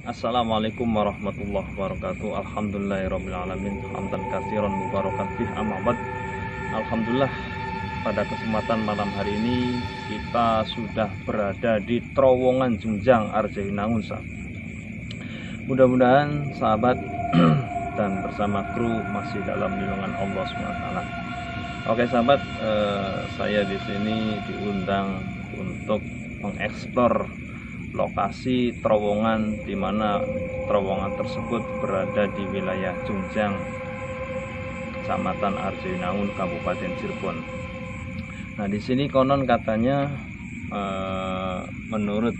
Assalamualaikum warahmatullahi wabarakatuh. Alhamdulillahirrabbilalamin. Hamdan katsiran mubarakan fih amma ba'd. Alhamdulillah, pada kesempatan malam hari ini kita sudah berada di terowongan Jungjang Arjayunangun. Mudah-mudahan sahabat dan bersama kru masih dalam lindungan Allah SWT. Oke sahabat, saya di sini diundang untuk mengeksplor lokasi terowongan, di mana terowongan tersebut berada di wilayah Jungjang, Kecamatan Arjayunangun, Kabupaten Cirebon. Nah, di sini konon katanya menurut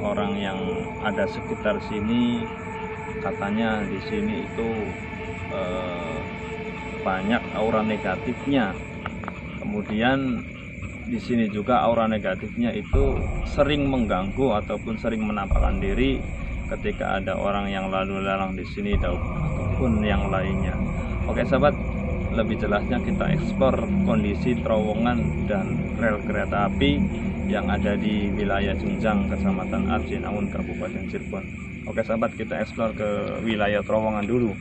orang yang ada sekitar sini, katanya di sini itu banyak aura negatifnya. Kemudian di sini juga aura negatifnya itu sering mengganggu ataupun sering menampakkan diri ketika ada orang yang lalu lalang di sini ataupun yang lainnya. Oke sahabat, lebih jelasnya kita eksplor kondisi terowongan dan rel kereta api yang ada di wilayah Jungjang, Kecamatan Arjayunangun, Kabupaten Cirebon. Oke sahabat, kita eksplor ke wilayah terowongan dulu.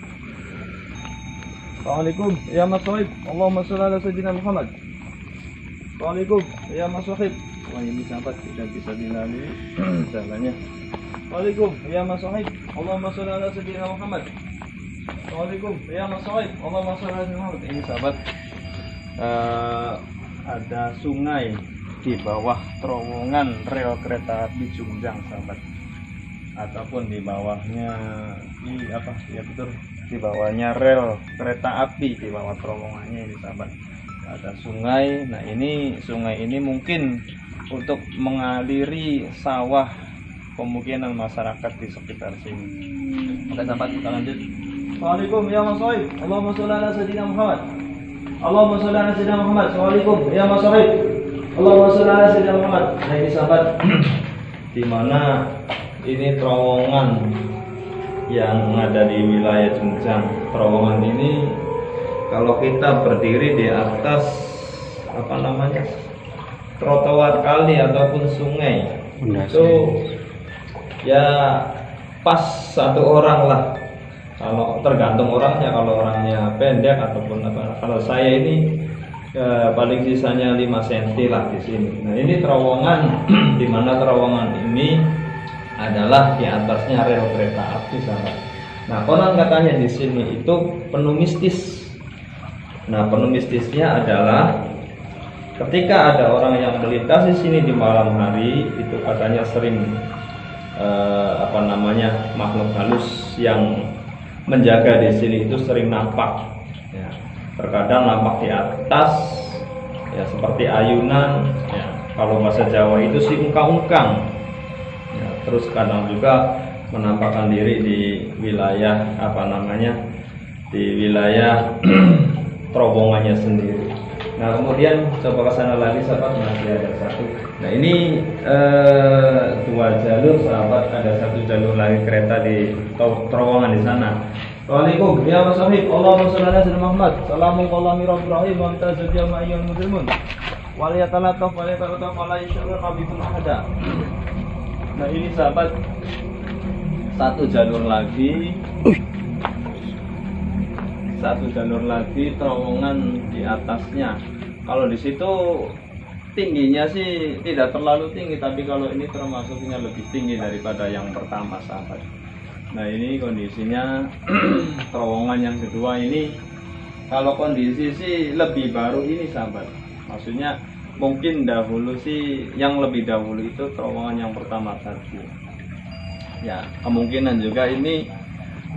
Assalamualaikum ya Mas Sohib, Allahumma sholli ala sayyidina Muhammad. Assalamualaikum ya Mas Sohib. Wah, ini sahabat tidak bisa dilalui jalannya. Assalamualaikum ya Mas Sohib, Allahumma sholli ala sayyidina Muhammad. Assalamualaikum ya Mas Sohib, Allahumma sholli ala sayyidina Muhammad. Ini sahabat, ada sungai di bawah terowongan rel kereta api Jungjang sahabat, ataupun di bawahnya di bawahnya rel kereta api, di bawah terowongannya ini sahabat ada sungai. Nah, ini sungai ini mungkin untuk mengaliri sawah, kemungkinan masyarakat di sekitar sini. Oke sahabat, kita lanjut. Assalamualaikum ya Mas Sohib, Allahumma sholli ala sayyidina Muhammad. Allahumma sholli ala sayyidina Muhammad. Assalamualaikum ya Mas Sohib, Allahumma sholli ala sayyidina Muhammad. Nah, ini sahabat di mana ini terowongan yang ada di wilayah Jungjang. Terowongan ini kalau kita berdiri di atas trotoar kali ataupun sungai, itu ya pas satu orang lah. Kalau tergantung orangnya, kalau orangnya pendek ataupun kalau saya ini paling sisanya 5 cm lah di sini. Nah, ini terowongan di mana terowongan ini adalah di atasnya rel kereta api sahabat. Nah, konon katanya di sini itu penuh mistis. Nah, penuh mistisnya adalah ketika ada orang yang melintas di sini di malam hari, itu katanya sering makhluk halus yang menjaga di sini itu sering nampak. Ya, terkadang nampak di atas, ya seperti ayunan. Ya, kalau bahasa Jawa itu sih ungkang-ungkang. Ya, terus kadang juga menampakkan diri di wilayah di wilayah terowongannya sendiri. Nah, kemudian coba ke sana lagi sahabat, masih ada satu. Nah, ini 2 jalur sahabat, ada 1 jalur lagi kereta di terowongan di sana. Assalamualaikum ya Mas Sohib, Allahumma sholli ala sayyidina Muhammad. Assalamualaikum warahmatullahi wabarakatuh. Ya ma'ayyuhal muslimun wal yatalataf wal yatalataf wala yashurru qabikum ahada. Nah, ini sahabat 1 jalur lagi. 1 jalur lagi terowongan di atasnya. Kalau di situ tingginya sih tidak terlalu tinggi, tapi kalau ini termasuknya lebih tinggi daripada yang pertama sahabat. Nah, ini kondisinya terowongan yang kedua ini. Kalau kondisi sih lebih baru ini sahabat. Maksudnya mungkin dahulu sih yang lebih dahulu itu terowongan yang pertama tadi. Ya, kemungkinan juga ini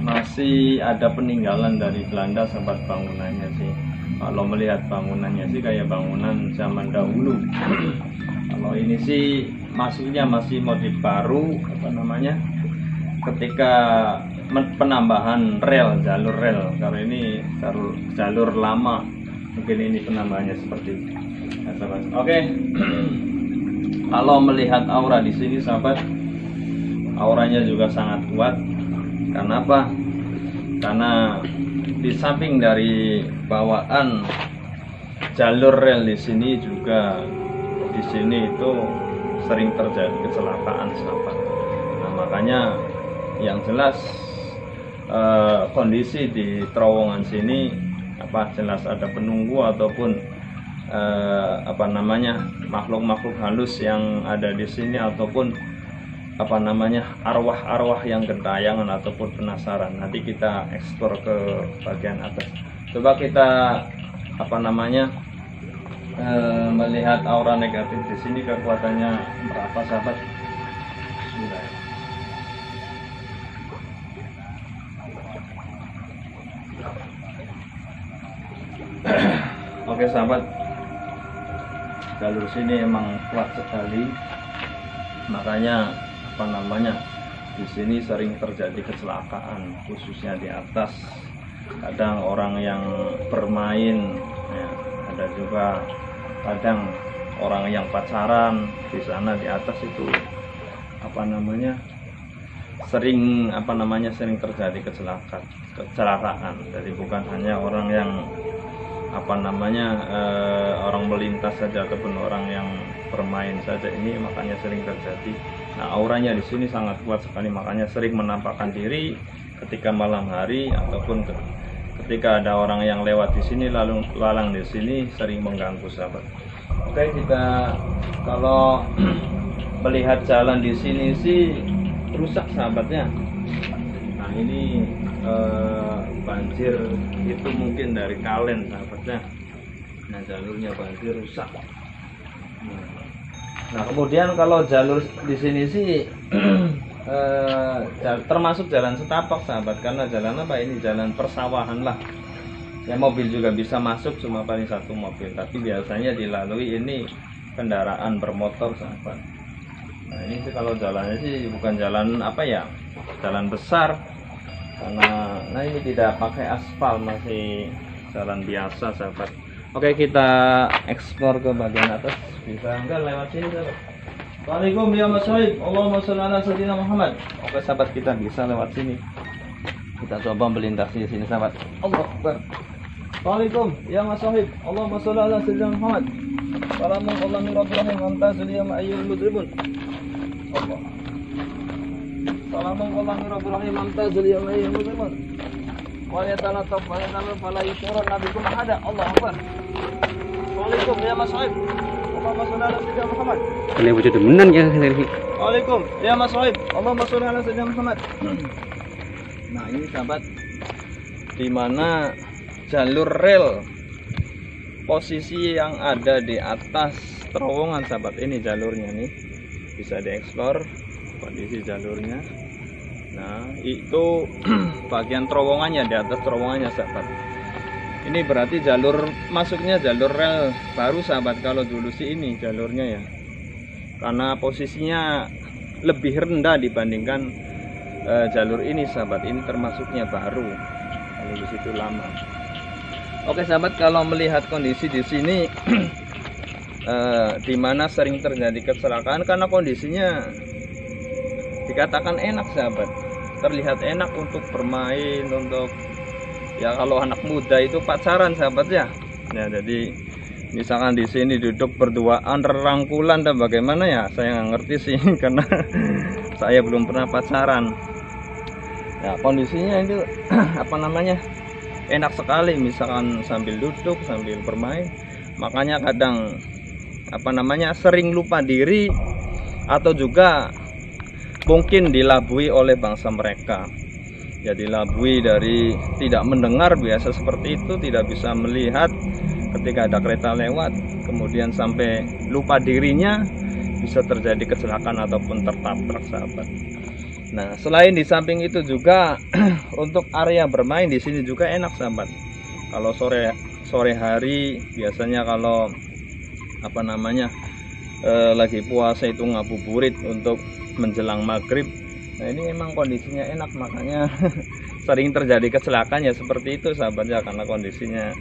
masih ada peninggalan dari Belanda sahabat bangunannya sih. Kalau melihat bangunannya sih kayak bangunan zaman dahulu. Kalau ini sih masuknya masih modif baru, ketika penambahan jalur rel. Kalau ini jalur lama, mungkin ini penambahannya seperti itu. Nah, sahabat. Oke. Kalau melihat aura di sini sahabat, auranya juga sangat kuat. Karena apa? Karena di samping dari bawaan jalur rel di sini juga, di sini itu sering terjadi kecelakaan sahabat. makanya yang jelas kondisi di terowongan sini jelas ada penunggu ataupun makhluk-makhluk halus yang ada di sini, ataupun arwah-arwah yang gentayangan ataupun penasaran. Nanti kita eksplor ke bagian atas. Coba kita melihat aura negatif di sini, kekuatannya berapa sahabat. Bismillah. Oke sahabat, jalur sini emang kuat sekali, makanya di sini sering terjadi kecelakaan, khususnya di atas. Kadang orang yang bermain, ya, ada juga kadang orang yang pacaran di sana di atas itu sering terjadi kecelakaan. Jadi bukan hanya orang yang orang melintas saja ataupun orang yang bermain saja, ini makanya sering terjadi. Nah, auranya di sini sangat kuat sekali, makanya sering menampakkan diri ketika malam hari ataupun ketika ada orang yang lewat di sini, lalang di sini, sering mengganggu sahabat. Oke, kita kalau melihat jalan di sini sih rusak sahabatnya. Nah, ini banjir itu mungkin dari kalen sahabatnya. Nah, jalurnya banjir rusak. Nah, kemudian kalau jalur di sini sih termasuk jalan setapak sahabat, karena jalan ini jalan persawahan lah. Ya, mobil juga bisa masuk, cuma paling satu mobil, tapi biasanya dilalui ini kendaraan bermotor sahabat. Nah, ini sih kalau jalannya sih bukan jalan jalan besar, karena ini tidak pakai aspal, masih jalan biasa sahabat. Oke, kita eksplor ke bagian atas. Bisa enggak lewat sini sahabat? Waalaikum ya Mas Sohib, Allahumma sholli ala sayyidina Muhammad. Oke sahabat, kita bisa lewat sini. Kita coba melintasi sini sahabat. Allahu Akbar. Waalaikum ya Mas Sohib, Allahumma sholli ala sayyidina Muhammad. Salamualaikum warahmatullahi wabarakatuh. Ya ma'ayyul mudribun. Allah. Salamualaikum warahmatullahi wabarakatuh. Ya ma'ayyul mudribun. Wa yatalataf wa yatalataf fala yusyara nabikum ahada. Allahu Akbar. Waalaikum ya Mas Sohib, Allahumma sholli ala sayyidina Muhammad. Ini wujud temenan ya dari. Waalaikum ya Mas Sohib, Allahumma sholli ala sayyidina Muhammad. Nah, ini sahabat, di mana jalur rel posisi yang ada di atas terowongan sahabat. Ini jalurnya nih, bisa dieksplor kondisi jalurnya. Nah, itu bagian terowongannya, di atas terowongannya sahabat. Ini berarti jalur masuknya jalur rel baru sahabat. Kalau dulu sih ini jalurnya ya, karena posisinya lebih rendah dibandingkan jalur ini sahabat. Ini termasuknya baru, kalau di situ lama. Oke sahabat, kalau melihat kondisi di sini di mana sering terjadi kecelakaan, karena kondisinya dikatakan enak sahabat, terlihat enak untuk bermain, untuk ya kalau anak muda itu pacaran sahabat ya. Ya, jadi misalkan di sini duduk berduaan, rangkulan dan bagaimana ya, saya nggak ngerti sih karena saya belum pernah pacaran. Ya, kondisinya itu enak sekali, misalkan sambil duduk sambil bermain. Makanya kadang sering lupa diri, atau juga mungkin dilabui oleh bangsa mereka. Ya, dilabui dari tidak mendengar, biasa seperti itu, tidak bisa melihat ketika ada kereta lewat, kemudian sampai lupa dirinya, bisa terjadi kecelakaan ataupun tertabrak sahabat. Nah, selain di samping itu juga untuk area bermain di sini juga enak sahabat. Kalau sore hari biasanya kalau lagi puasa itu ngabuburit untuk menjelang maghrib. Nah, ini emang kondisinya enak, makanya sering terjadi kecelakaan ya seperti itu sahabat ya, karena kondisinya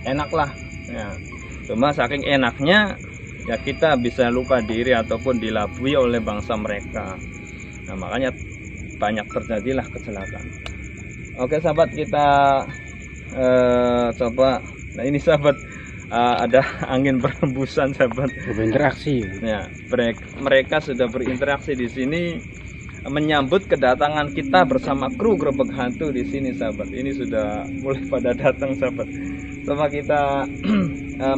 enak lah ya. Cuma saking enaknya ya kita bisa lupa diri ataupun dilabui oleh bangsa mereka. Nah, makanya banyak terjadilah kecelakaan. Oke sahabat, kita coba. Nah, ini sahabat, ada angin berhembusan sahabat. Berinteraksi ya, mereka sudah berinteraksi di sini. menyambut kedatangan kita bersama kru Grebeg Hantu di sini, sahabat. Ini sudah mulai pada datang, sahabat. Coba kita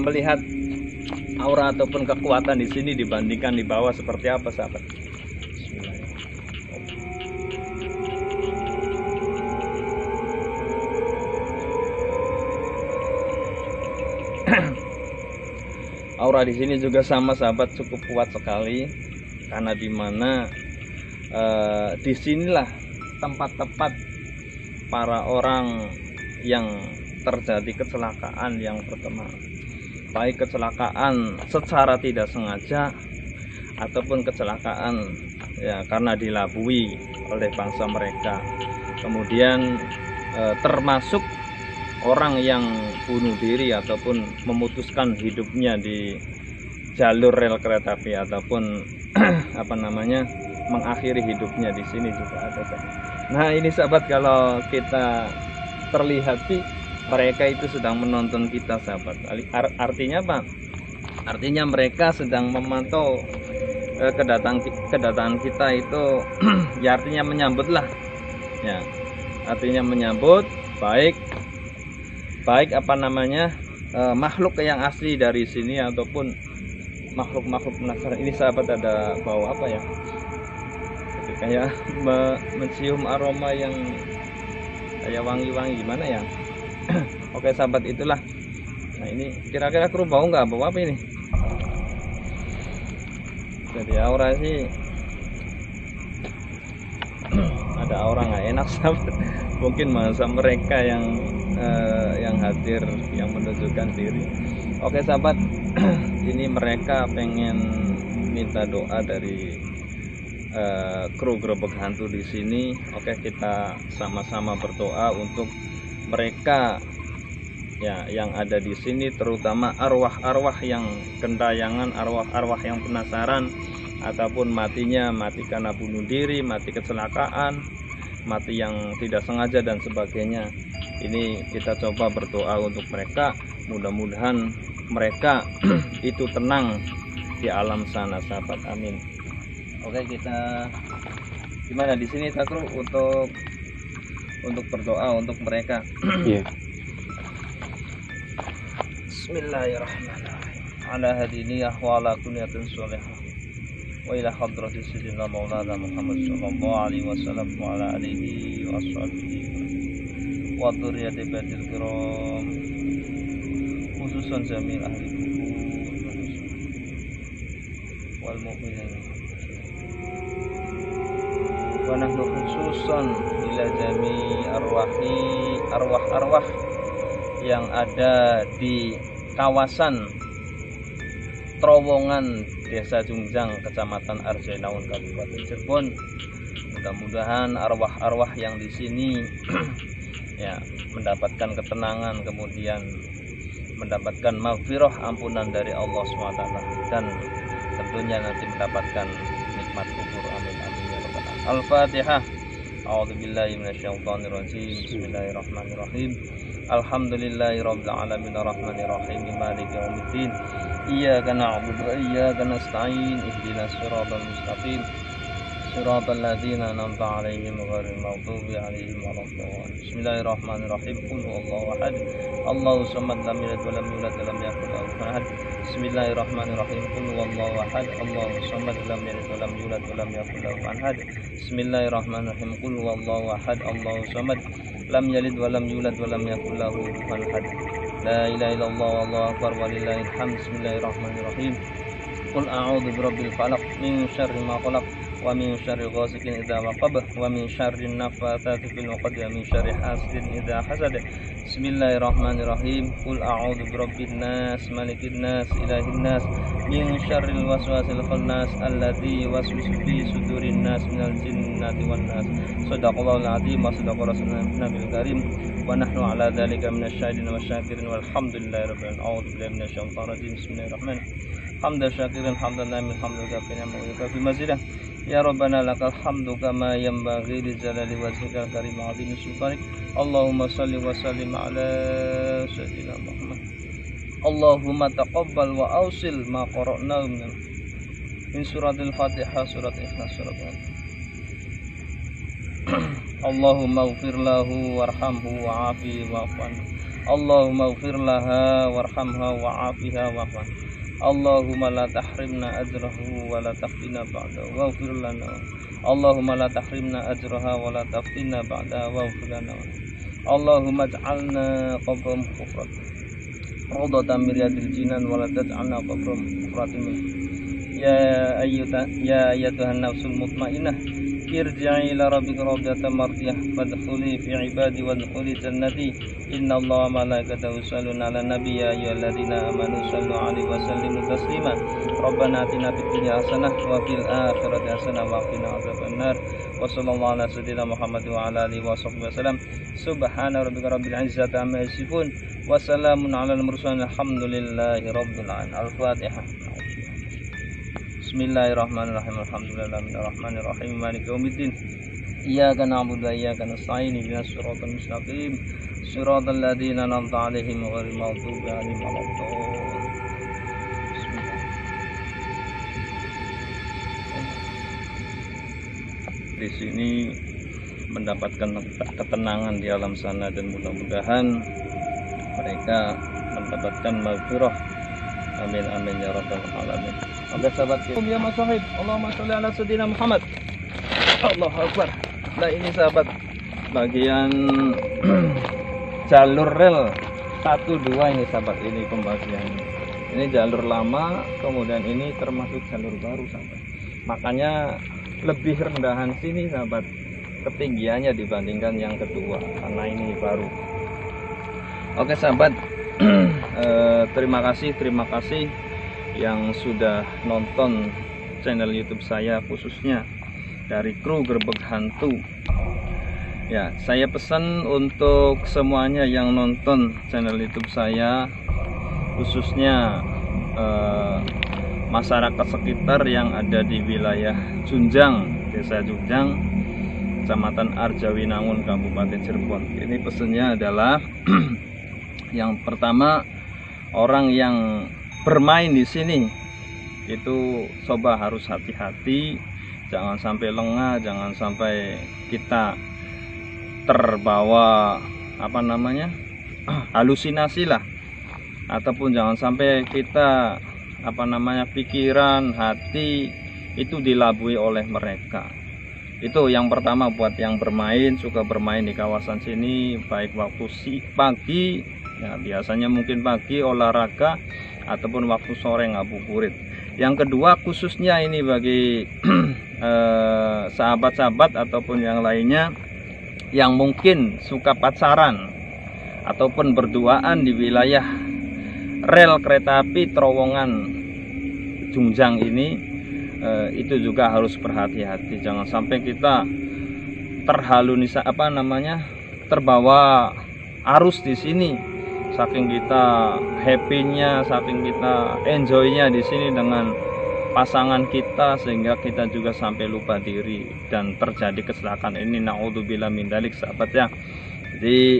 melihat aura ataupun kekuatan di sini dibandingkan di bawah seperti apa, sahabat. Aura di sini juga sama, sahabat, cukup kuat sekali, karena dimana disinilah tempat-tempat para orang yang terjadi kecelakaan yang pertama, baik kecelakaan secara tidak sengaja ataupun kecelakaan ya karena dilabui oleh bangsa mereka. Kemudian termasuk orang yang bunuh diri ataupun memutuskan hidupnya di jalur rel kereta api ataupun mengakhiri hidupnya di sini juga ada. Nah ini, sahabat, kalau kita terlihat sih mereka itu sedang menonton kita, sahabat. Artinya apa? Artinya mereka sedang memantau kedatangan kita itu ya artinya menyambut lah ya, artinya menyambut baik makhluk yang asli dari sini ataupun makhluk penasaran. Ini, sahabat, ada bau apa ya, kayak mencium aroma yang kayak wangi-wangi gimana ya. Oke, sahabat, itulah. Nah ini kira-kira kru bau nggak, bau apa ini? Jadi aura sih ada aura nggak enak, sahabat. Mungkin masa mereka yang hadir yang menunjukkan diri. Oke, sahabat, ini mereka pengen minta doa dari kru Grebeg Hantu di sini. Oke, kita sama-sama berdoa untuk mereka ya yang ada di sini, terutama arwah-arwah yang gentayangan, arwah-arwah yang penasaran ataupun mati karena bunuh diri, mati kecelakaan, mati yang tidak sengaja dan sebagainya. Ini kita coba berdoa untuk mereka, mudah-mudahan mereka itu tenang di alam sana, sahabat. Amin. Oke, kita gimana di sini, Takru, untuk berdoa untuk mereka. Iya. Bismillahirrahmanirrahim. Ala hadiniyah wa ala kunyatin sholihah wa ila hadrati sayyidina maulana Muhammad sallallahu alaihi wasallam wa ala alihi wa sahbihi wa dzurriyyati batil kiram, khususan jamil ahli kubur wal mu'minin wa nahnu khususan ila jami arwah yang ada di kawasan Trowongan, Desa Jungjang, Kecamatan Arjenaun, Kabupaten Cirebon. Mudah-mudahan arwah-arwah yang di sini ya mendapatkan ketenangan, kemudian mendapatkan maghfirah, ampunan dari Allah SWT, dan tentunya nanti mendapatkan nikmat kubur. Amin amin ya rabbal alamin. Al-Fatihah. A'udzubillahi minasyaitonirrajim. Bismillahirrahmanirrahim. Alhamdulillahirabbil alamin arrahmanirrahim maliki yaumiddin. Iyyaka na'budu wa iyyaka nasta'in. Ihdinas siratal mustaqim. Siratal ladzina an'amta 'alaihim ghairil maghdubi 'alaihim waladdallin. Bismillahirrahmanirrahim. Qul huwallahu ahad. Allahu samad, lam yalid wa lam yulad wa lam yakul lahu kufuwan ahad. Bismillahirrahmanirrahim. Qul huwallahu ahad. Allahu samad, lam yalid wa lam yulad wa lam yakul lahu kufuwan ahad. Bismillahirrahmanirrahim. Qul huwallahu ahad. Allahu samad, lam yalid wa lam yulad wa lam yakul lahu kufuwan ahad. La ilaha illallah wallahu akbar walillahil hamd. Bismillahirrahmanirrahim. Qul a'udzu birabbil falaq min syarri ma khalaq wa min syarri ghasiqin idza waqab wa min syarri naffatsati fil 'uqad wa min syarri hasidin idza hasad. Bismillahirrahmanirrahim. Qul a'udzu birabbin nas malikin nas ilahin nas min syarril waswasil khannas alladzi yuwaswisu fi sudurin nas minal jinnati wan nas. Shadaqallahul azim wa shadaqa rasuluna nabiyil karim wa nahnu ala dzalika minasyahidin wasyakirin walhamdulillahi rabbil alamin. A'udzu billahi minasyaitonir rajim. Bismillahirrahmanirrahim. Hamdan syakirin hamdan namin hamdan kafiran wa yukafi mazidah. Ya Rabbana lakal hamdu kama yanbaghi li jalali wajhikal karim wa 'azimi sultanik. Allahumma shalli wa sallim ala sayyidina Muhammad. Allahumma taqabbal wa awsil ma qara'na min suratil Fatihah, surat Ikhlas, surat Allahumma ighfir lahu warhamhu wa'afihi wa'fu anhu. Allahumma ighfir laha warhamha wa'afiha wa'fu anha. Allahumma la tahrimna ajrahu wa la taftina ba'dahu waghfir lana. Allahumma la tahrimna ajraha wa la taftina ba'daha waghfir lana. Allahumma ij'alna qabram hufrat rawdatan min riyadil jinan wa la taj'alna qabram hufratin min. Ya ayyatuhan nafsul mutmainnah irji'i ila rabbika radiyatan mardiyah fadkhuli fi ibadi wadkhuli jannati innallaha wa malaikatahu yusholluna 'alan nabiy ya ayyuhalladzina amanu shallu 'alaihi wa sallimu taslima rabbana atina fid dunya hasanah wa fil akhirati hasanah wa qina adzabannar wa sallallahu ala sayyidina Muhammad wa ala alihi wa sahbihi wasallam subhana rabbika rabbil izzati amma yasifun wa salamun 'alal mursalin alhamdulillahi rabbil alamin. Al-Fatihah. Bismillahirrahmanirrahim. Alhamdulillahirrahmanirrahim. Maliki yaumiddin. Iyyaka na'budu wa iyyaka nasta'in. Ihdinas siratal mustaqim. Siratal ladzina an'amta 'alaihim ghairil maghdubi 'alaihim waladdallin. Di sini mendapatkan ketenangan di alam sana dan mudah-mudahan mereka mendapatkan maghfirah. Amin amin ya rabbal alamin. Oke sahabat, ya masahib, Allahumma sholli ala sayyidina Muhammad. Allahu akbar. Nah ini sahabat, bagian jalur rel 1, 2 ini sahabat, ini pembagiannya. Ini jalur lama, kemudian ini termasuk jalur baru sahabat. Makanya lebih rendahan sini sahabat ketinggiannya dibandingkan yang kedua, karena ini baru. Oke sahabat, terima kasih yang sudah nonton channel YouTube saya, khususnya dari kru Gerbek Hantu. Ya, saya pesan untuk semuanya yang nonton channel YouTube saya, khususnya masyarakat sekitar yang ada di wilayah Junjang, Desa Junjang, Kecamatan Arjawinangun, Kabupaten Cirebon. Ini pesannya adalah yang pertama, orang yang bermain di sini itu coba harus hati-hati, jangan sampai lengah, jangan sampai kita terbawa halusinasi lah, ataupun jangan sampai kita pikiran, hati itu dilabui oleh mereka. Itu yang pertama buat yang suka bermain di kawasan sini, baik waktu pagi, ya biasanya mungkin pagi olahraga, ataupun waktu sore ngabuburit. Yang kedua, khususnya ini bagi sahabat-sahabat ataupun yang lainnya yang mungkin suka pacaran ataupun berduaan di wilayah rel kereta api terowongan Junjang ini, itu juga harus berhati-hati. Jangan sampai kita terbawa arus di sini. Saking kita happy-nya, saking kita enjoy-nya di sini dengan pasangan kita, sehingga kita juga sampai lupa diri dan terjadi kecelakaan ini. Naudzubillah min dzalik sahabat ya. Jadi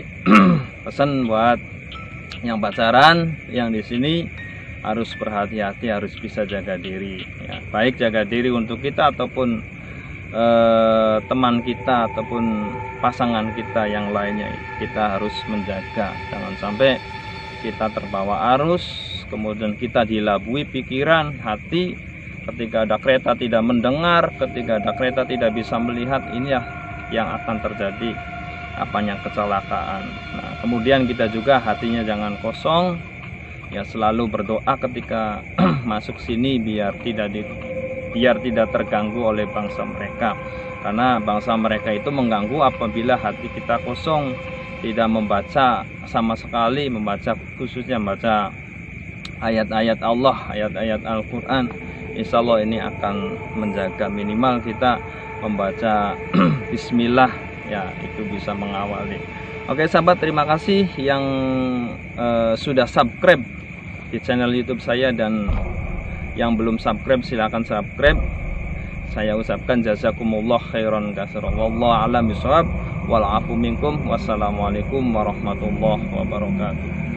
pesan buat yang pacaran, yang di sini harus berhati-hati, harus bisa jaga diri ya. Baik jaga diri untuk kita ataupun teman kita ataupun pasangan kita yang lainnya, kita harus menjaga. Jangan sampai kita terbawa arus, kemudian kita dilabui pikiran, hati. Ketika ada kereta tidak mendengar, ketika ada kereta tidak bisa melihat, ini ya yang akan terjadi kecelakaan. Nah, kemudian kita juga hatinya jangan kosong ya, selalu berdoa ketika masuk sini biar tidak terganggu oleh bangsa mereka, karena bangsa mereka itu mengganggu apabila hati kita kosong, tidak membaca sama sekali, khususnya membaca ayat-ayat Allah, ayat-ayat Al-Quran. Insya Allah ini akan menjaga, minimal kita membaca Bismillah ya, itu bisa mengawali. Oke sahabat, terima kasih yang sudah subscribe di channel YouTube saya, dan yang belum subscribe silahkan subscribe. Saya ucapkan jazakumullah khairan katsiran, wallahu a'lam bishawab, wal afu minkum, wassalamualaikum warahmatullahi wabarakatuh.